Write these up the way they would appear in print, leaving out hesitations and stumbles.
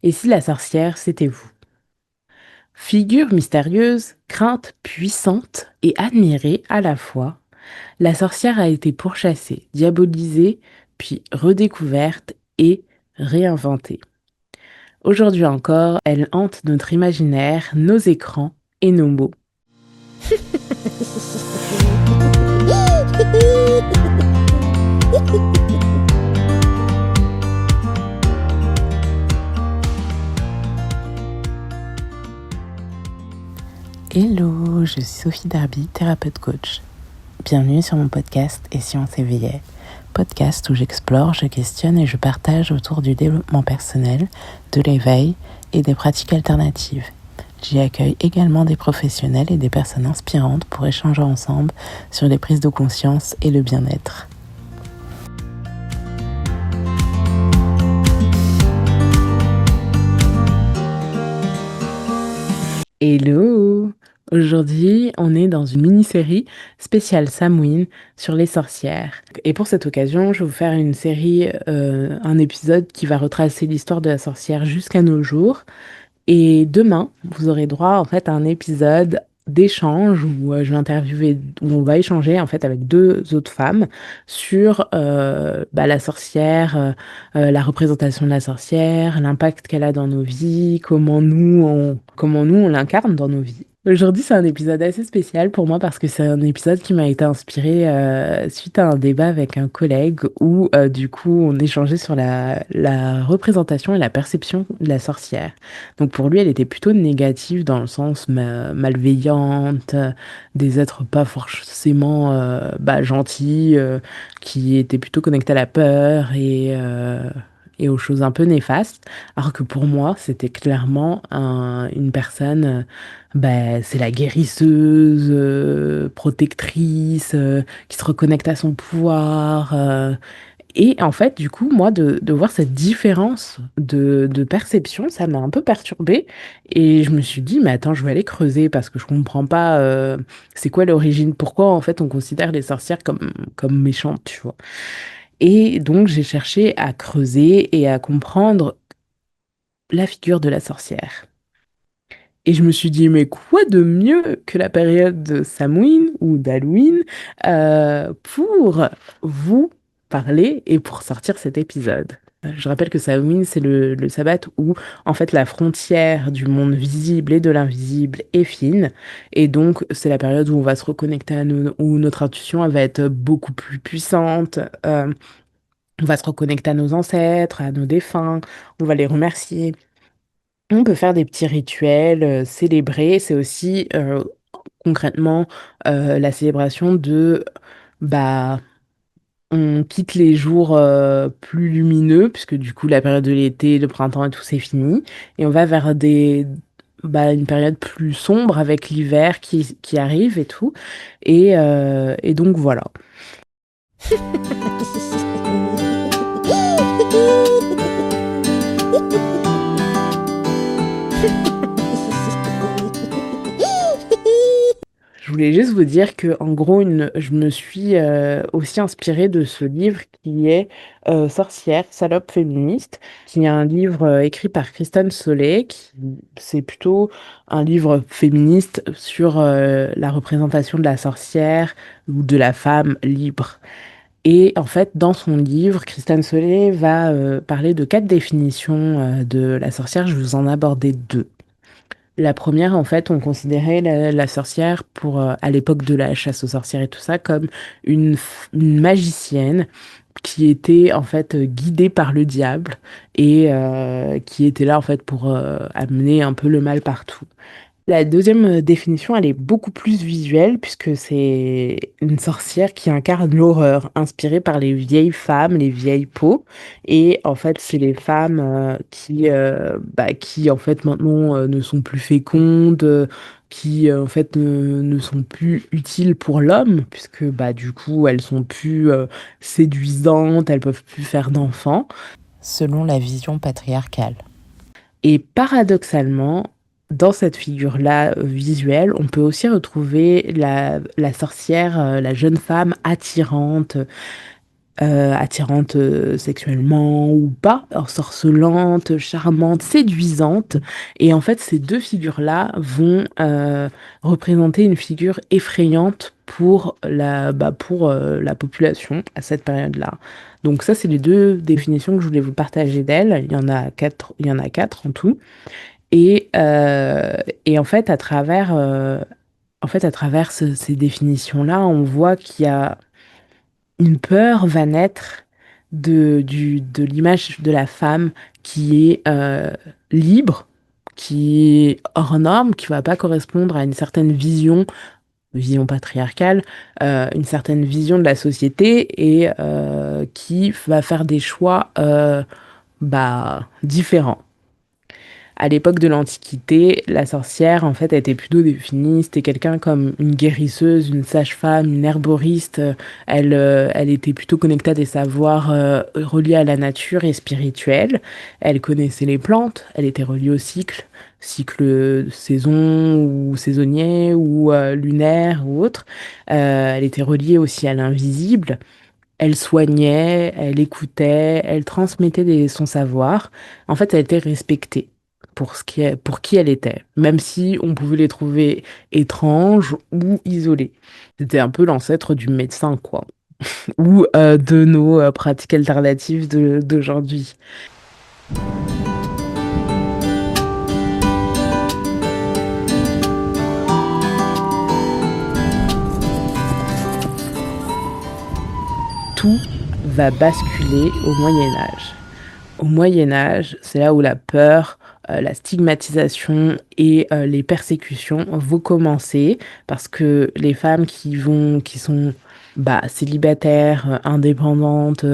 Et si la sorcière, c'était vous? Figure mystérieuse, crainte puissante et admirée à la fois, la sorcière a été pourchassée, diabolisée, puis redécouverte et réinventée. Aujourd'hui encore, elle hante notre imaginaire, nos écrans et nos mots. Hello, je suis Sophie Darby, thérapeute coach. Bienvenue sur mon podcast Et si on s'éveillait, podcast où j'explore, je questionne et je partage autour du développement personnel, de l'éveil et des pratiques alternatives. J'y accueille également des professionnels et des personnes inspirantes pour échanger ensemble sur les prises de conscience et le bien-être. Hello! Aujourd'hui, on est dans une mini-série spéciale Samhain sur les sorcières. Et pour cette occasion, je vais vous faire une série, un épisode qui va retracer l'histoire de la sorcière jusqu'à nos jours. Et demain, vous aurez droit en fait à un épisode d'échange où je vais interviewer, où on va échanger en fait avec deux autres femmes sur la sorcière, la représentation de la sorcière, l'impact qu'elle a dans nos vies, comment nous on l'incarne dans nos vies. Aujourd'hui, c'est un épisode assez spécial pour moi parce que c'est un épisode qui m'a été inspiré suite à un débat avec un collègue où du coup on échangeait sur la représentation et la perception de la sorcière. Donc pour lui, elle était plutôt négative dans le sens malveillante, des êtres pas forcément gentils, qui étaient plutôt connectés à la peur et aux choses un peu néfastes. Alors que pour moi, c'était clairement une personne, c'est la guérisseuse, protectrice, qui se reconnecte à son pouvoir. Et en fait, du coup, moi, de voir cette différence de perception, ça m'a un peu perturbée. Et je me suis dit, mais attends, je vais aller creuser parce que je comprends pas c'est quoi l'origine, pourquoi en fait on considère les sorcières comme méchantes, tu vois. Et donc, j'ai cherché à creuser et à comprendre la figure de la sorcière. Et je me suis dit, mais quoi de mieux que la période de Samhain ou d'Halloween pour vous parler et pour sortir cet épisode. Je rappelle que Samhain, c'est le sabbat où, en fait, la frontière du monde visible et de l'invisible est fine. Et donc, c'est la période où on va se reconnecter à nous, où notre intuition elle va être beaucoup plus puissante. On va se reconnecter à nos ancêtres, à nos défunts. On va les remercier. On peut faire des petits rituels, célébrer. C'est aussi concrètement la célébration de, bah, on quitte les jours plus lumineux, puisque du coup la période de l'été, le printemps et tout c'est fini, et on va vers une période plus sombre avec l'hiver qui arrive et tout. Et donc voilà. Je voulais juste vous dire que, en gros, je me suis aussi inspirée de ce livre qui est Sorcière, salope féministe, qui est un livre écrit par Kristen Solé, c'est plutôt un livre féministe sur la représentation de la sorcière ou de la femme libre. Et en fait, dans son livre, Kristen Solé va parler de 4 définitions de la sorcière. Je vais vous en aborder 2. La première, en fait, on considérait la sorcière pour, à l'époque de la chasse aux sorcières et tout ça, comme une magicienne qui était en fait guidée par le diable et qui était là en fait pour amener un peu le mal partout. La deuxième définition, elle est beaucoup plus visuelle puisque c'est une sorcière qui incarne l'horreur, inspirée par les vieilles femmes, les vieilles peaux. Et en fait, c'est les femmes qui en fait maintenant ne sont plus fécondes, qui en fait ne sont plus utiles pour l'homme puisque bah du coup elles sont plus séduisantes, elles peuvent plus faire d'enfants. Selon la vision patriarcale. Et paradoxalement, dans cette figure-là visuelle, on peut aussi retrouver la sorcière, la jeune femme attirante, attirante sexuellement ou pas, ensorcelante, charmante, séduisante. Et en fait, ces deux figures-là vont représenter une figure effrayante pour la population à cette période-là. Donc ça, c'est les deux définitions que je voulais vous partager d'elle. Il y en a quatre en tout. Et, euh, et en fait, à travers ces définitions-là, on voit qu'il y a une peur va naître de l'image de la femme qui est libre, qui est hors norme, qui va pas correspondre à une certaine vision patriarcale, une certaine vision de la société et qui va faire des choix différents. À l'époque de l'Antiquité, la sorcière, en fait, était plutôt définie. C'était quelqu'un comme une guérisseuse, une sage-femme, une herboriste. Elle était plutôt connectée à des savoirs reliés à la nature et spirituels. Elle connaissait les plantes. Elle était reliée au cycle de saison ou saisonnier ou lunaire ou autre. Elle était reliée aussi à l'invisible. Elle soignait, elle écoutait, elle transmettait son savoir. En fait, elle était respectée pour qui elle était, même si on pouvait les trouver étranges ou isolés. C'était un peu l'ancêtre du médecin, quoi, ou de nos pratiques alternatives d'aujourd'hui. Tout va basculer au Moyen Âge. Au Moyen Âge, c'est là où la peur, la stigmatisation et les persécutions vont commencer parce que les femmes qui sont célibataires, indépendantes,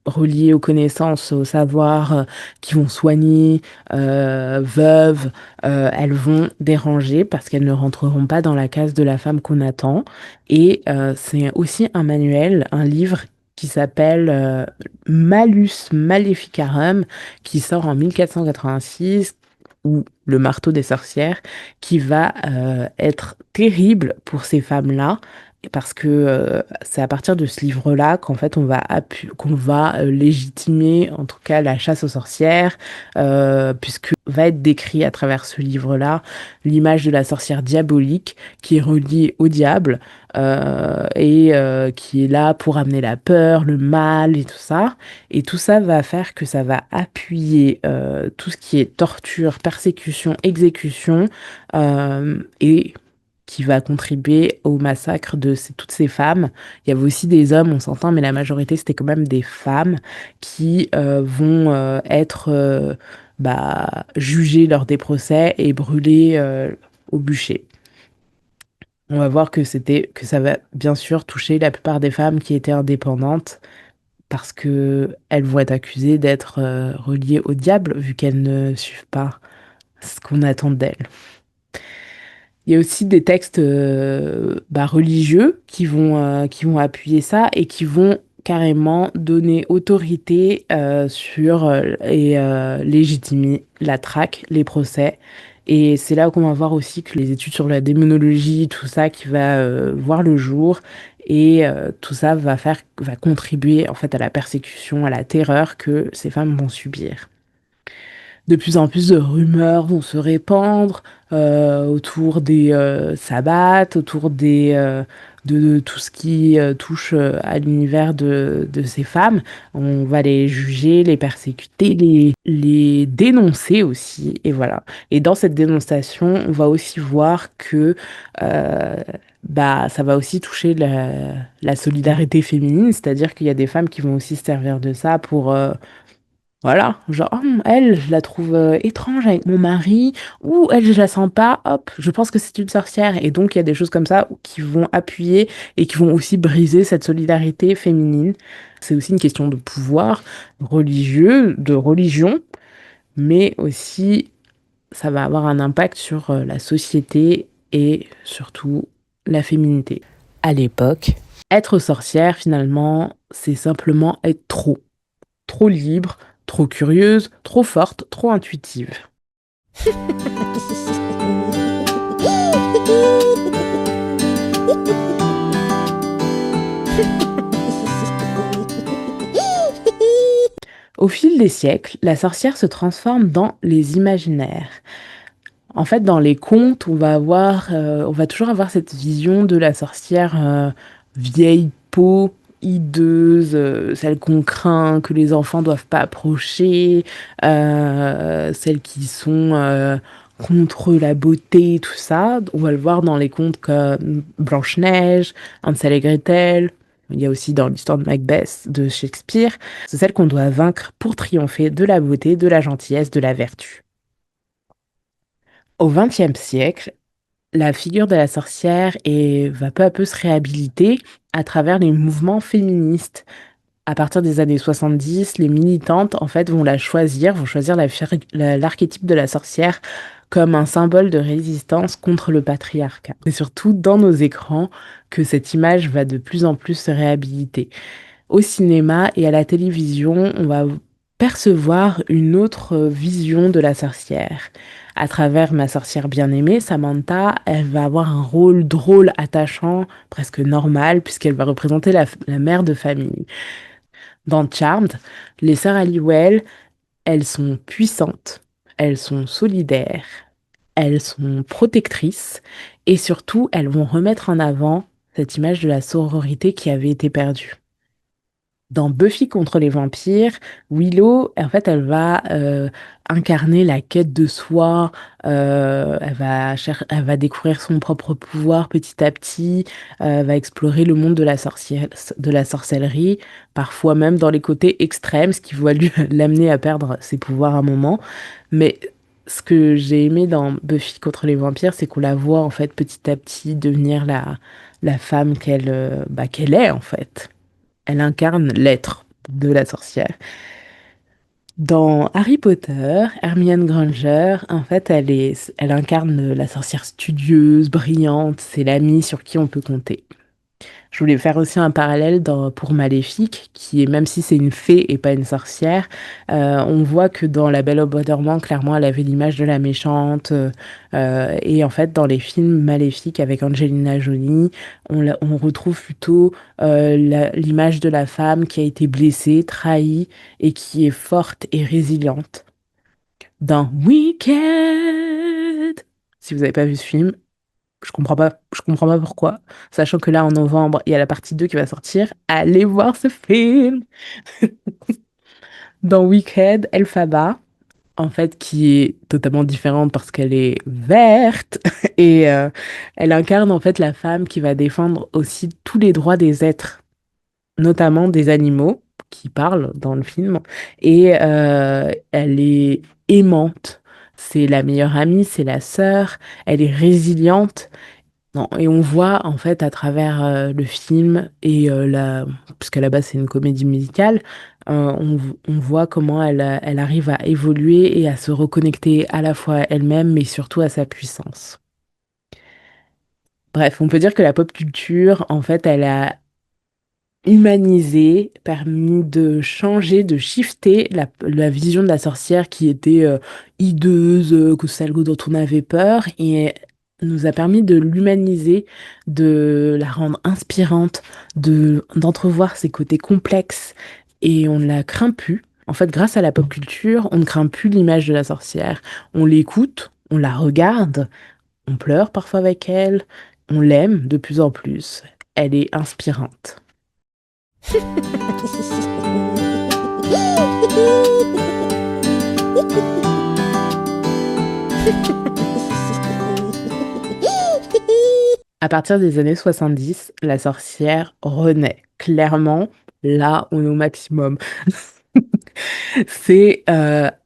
reliées aux connaissances, au savoir, qui vont soigner, veuves, elles vont déranger parce qu'elles ne rentreront pas dans la case de la femme qu'on attend. Et c'est aussi un manuel, un livre qui s'appelle Malus Maleficarum, qui sort en 1486, ou Le marteau des sorcières, qui va être terrible pour ces femmes-là, parce que c'est à partir de ce livre-là qu'en fait qu'on va légitimer en tout cas la chasse aux sorcières, puisque va être décrit à travers ce livre-là l'image de la sorcière diabolique qui est reliée au diable et qui est là pour amener la peur, le mal et tout ça. Et tout ça va faire que ça va appuyer tout ce qui est torture, persécution, exécution et qui va contribuer au massacre de toutes ces femmes. Il y avait aussi des hommes, on s'entend, mais la majorité, c'était quand même des femmes qui vont être jugées lors des procès et brûlées au bûcher. On va voir que ça va bien sûr toucher la plupart des femmes qui étaient indépendantes parce que elles vont être accusées d'être reliées au diable vu qu'elles ne suivent pas ce qu'on attend d'elles. Il y a aussi des textes religieux qui vont appuyer ça et qui vont carrément donner autorité sur et légitimer la traque, les procès. Et c'est là qu'on va voir aussi que les études sur la démonologie, tout ça qui va voir le jour. Et tout ça va contribuer en fait à la persécution, à la terreur que ces femmes vont subir. De plus en plus de rumeurs vont se répandre autour des sabbats, autour de tout ce qui touche à l'univers de ces femmes. On va les juger, les persécuter, les dénoncer aussi. Et voilà. Et dans cette dénonciation, on va aussi voir que ça va aussi toucher la solidarité féminine, c'est-à-dire qu'il y a des femmes qui vont aussi se servir de ça pour voilà, genre, elle, je la trouve étrange avec mon mari, ou elle, je la sens pas, hop, je pense que c'est une sorcière. Et donc, il y a des choses comme ça qui vont appuyer et qui vont aussi briser cette solidarité féminine. C'est aussi une question de pouvoir religieux, de religion, mais aussi, ça va avoir un impact sur la société et surtout la féminité. À l'époque, être sorcière, finalement, c'est simplement être trop libre, trop curieuse, trop forte, trop intuitive. Au fil des siècles, la sorcière se transforme dans les imaginaires. En fait, dans les contes, on va toujours avoir cette vision de la sorcière vieille peau, hideuse, celle qu'on craint, que les enfants doivent pas approcher, celles qui sont contre la beauté, tout ça. On va le voir dans les contes comme Blanche-Neige, Hansel et Gretel. Il y a aussi dans l'histoire de Macbeth de Shakespeare. C'est celle qu'on doit vaincre pour triompher de la beauté, de la gentillesse, de la vertu. Au XXe siècle, la figure de la sorcière va peu à peu se réhabiliter à travers les mouvements féministes. À partir des années 70, les militantes, en fait, vont choisir l'archétype de la sorcière comme un symbole de résistance contre le patriarcat. C'est surtout dans nos écrans que cette image va de plus en plus se réhabiliter. Au cinéma et à la télévision, on va percevoir une autre vision de la sorcière. À travers Ma sorcière bien-aimée, Samantha, elle va avoir un rôle drôle, attachant, presque normal, puisqu'elle va représenter la mère de famille. Dans Charmed, les sœurs Halliwell, elles sont puissantes, elles sont solidaires, elles sont protectrices, et surtout, elles vont remettre en avant cette image de la sororité qui avait été perdue. Dans Buffy contre les vampires, Willow, en fait, elle va incarner la quête de soi. Elle va découvrir son propre pouvoir petit à petit. Elle va explorer le monde de de la sorcellerie, parfois même dans les côtés extrêmes, ce qui va l'amener à perdre ses pouvoirs à un moment. Mais ce que j'ai aimé dans Buffy contre les vampires, c'est qu'on la voit en fait petit à petit devenir la femme qu'elle est en fait. Elle incarne l'être de la sorcière. Dans Harry Potter, Hermione Granger, en fait, elle incarne la sorcière studieuse, brillante, c'est l'amie sur qui on peut compter. Je voulais faire aussi un parallèle pour Maléfique, qui est, même si c'est une fée et pas une sorcière, on voit que dans La Belle au bois dormant, clairement, elle avait l'image de la méchante. Et en fait, dans les films Maléfique avec Angelina Jolie, on retrouve plutôt l'image de la femme qui a été blessée, trahie et qui est forte et résiliente. Dans Wicked, si vous n'avez pas vu ce film, je comprends pas pourquoi. Sachant que là, en novembre, il y a la partie 2 qui va sortir. Allez voir ce film! Dans Wicked, Elphaba, en fait, qui est totalement différente parce qu'elle est verte et elle incarne en fait la femme qui va défendre aussi tous les droits des êtres, notamment des animaux qui parlent dans le film. Et elle est aimante. C'est la meilleure amie, c'est la sœur. Elle est résiliente. Non, et on voit en fait à travers le film puisqu'à la base c'est une comédie musicale, on voit comment elle arrive à évoluer et à se reconnecter à la fois à elle-même mais surtout à sa puissance. Bref, on peut dire que la pop culture, en fait, elle a humanisé, permis de changer, de shifter la vision de la sorcière qui était hideuse, que celle dont on avait peur, et nous a permis de l'humaniser, de la rendre inspirante, d'entrevoir ses côtés complexes, et on ne la craint plus. En fait, grâce à la pop culture, on ne craint plus l'image de la sorcière. On l'écoute, on la regarde, on pleure parfois avec elle, on l'aime de plus en plus. Elle est inspirante. À partir des années 70, la sorcière renaît. Clairement, là, on est au maximum.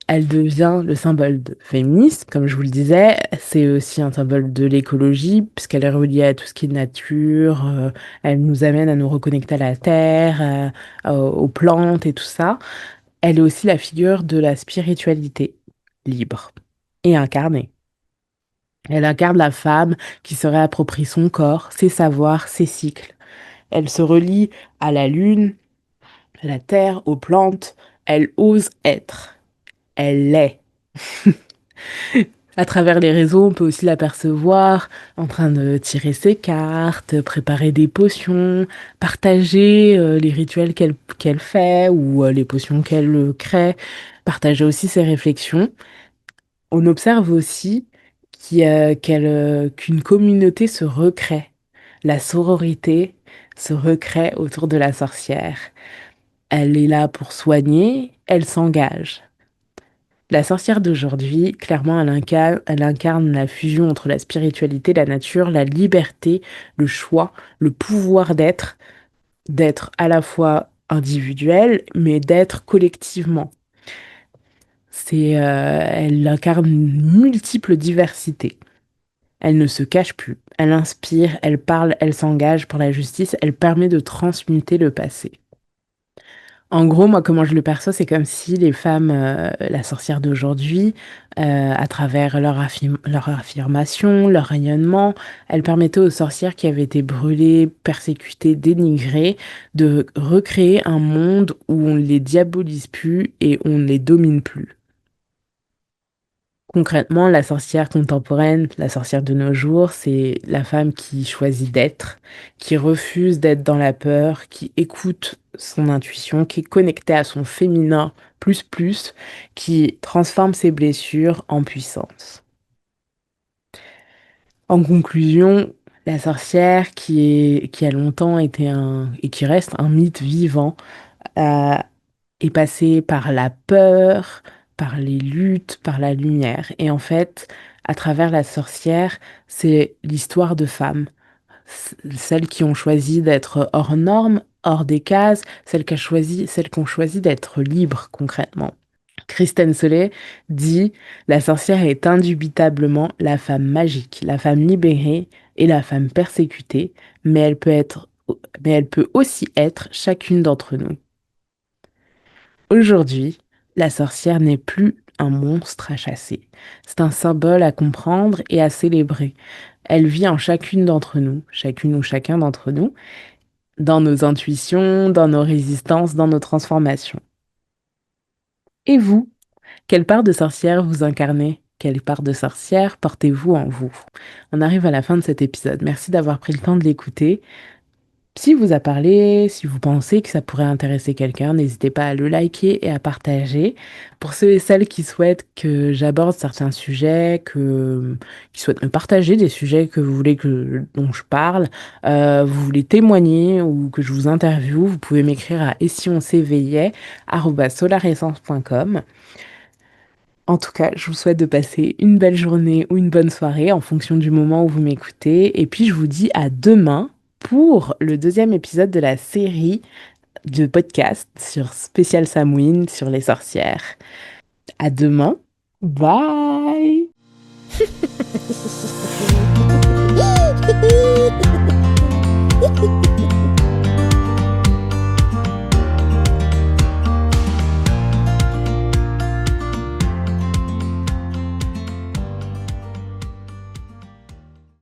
Elle devient le symbole de féminisme, comme je vous le disais. C'est aussi un symbole de l'écologie, puisqu'elle est reliée à tout ce qui est nature. Elle nous amène à nous reconnecter à la terre, aux plantes et tout ça. Elle est aussi la figure de la spiritualité libre et incarnée. Elle incarne la femme qui se réapproprie son corps, ses savoirs, ses cycles. Elle se relie à la lune, à la terre, aux plantes. Elle ose être. Elle l'est. À travers les réseaux, on peut aussi l'apercevoir en train de tirer ses cartes, préparer des potions, partager les rituels qu'elle fait ou les potions qu'elle crée, partager aussi ses réflexions. On observe aussi qu'une communauté se recrée. La sororité se recrée autour de la sorcière. Elle est là pour soigner, elle s'engage. La sorcière d'aujourd'hui, clairement, elle incarne la fusion entre la spiritualité, la nature, la liberté, le choix, le pouvoir d'être à la fois individuel, mais d'être collectivement. Elle incarne une multiple diversité. Elle ne se cache plus. Elle inspire, elle parle, elle s'engage pour la justice, elle permet de transmuter le passé. En gros, moi, comment je le perçois, c'est comme si les femmes, la sorcière d'aujourd'hui, à travers leur affirmation, leur rayonnement, elles permettaient aux sorcières qui avaient été brûlées, persécutées, dénigrées, de recréer un monde où on ne les diabolise plus et on ne les domine plus. Concrètement, la sorcière contemporaine, la sorcière de nos jours, c'est la femme qui choisit d'être, qui refuse d'être dans la peur, qui écoute son intuition, qui est connectée à son féminin plus, qui transforme ses blessures en puissance. En conclusion, la sorcière qui a longtemps été et qui reste un mythe vivant, euh, est passé par la peur, par les luttes, par la lumière. Et en fait, à travers la sorcière, c'est l'histoire de femmes. Celles qui ont choisi d'être hors normes, hors des cases, celles qui ont choisi d'être libres concrètement. Kristen Solé dit: La sorcière est indubitablement la femme magique, la femme libérée et la femme persécutée, mais elle peut aussi être chacune d'entre nous. Aujourd'hui, la sorcière n'est plus un monstre à chasser. C'est un symbole à comprendre et à célébrer. Elle vit en chacune d'entre nous, chacune ou chacun d'entre nous, dans nos intuitions, dans nos résistances, dans nos transformations. Et vous, quelle part de sorcière vous incarnez? Quelle part de sorcière portez-vous en vous? On arrive à la fin de cet épisode. Merci d'avoir pris le temps de l'écouter. Si vous a parlé, si vous pensez que ça pourrait intéresser quelqu'un, n'hésitez pas à le liker et à partager. Pour ceux et celles qui souhaitent que j'aborde certains sujets, qui souhaitent me partager des sujets que vous voulez dont je parle, vous voulez témoigner ou que je vous interviewe, vous pouvez m'écrire à essionseveillait@solaressence.com. En tout cas, je vous souhaite de passer une belle journée ou une bonne soirée en fonction du moment où vous m'écoutez. Et puis, je vous dis à demain pour le deuxième épisode de la série de podcast sur Spécial Samhain, sur les sorcières. À demain. Bye!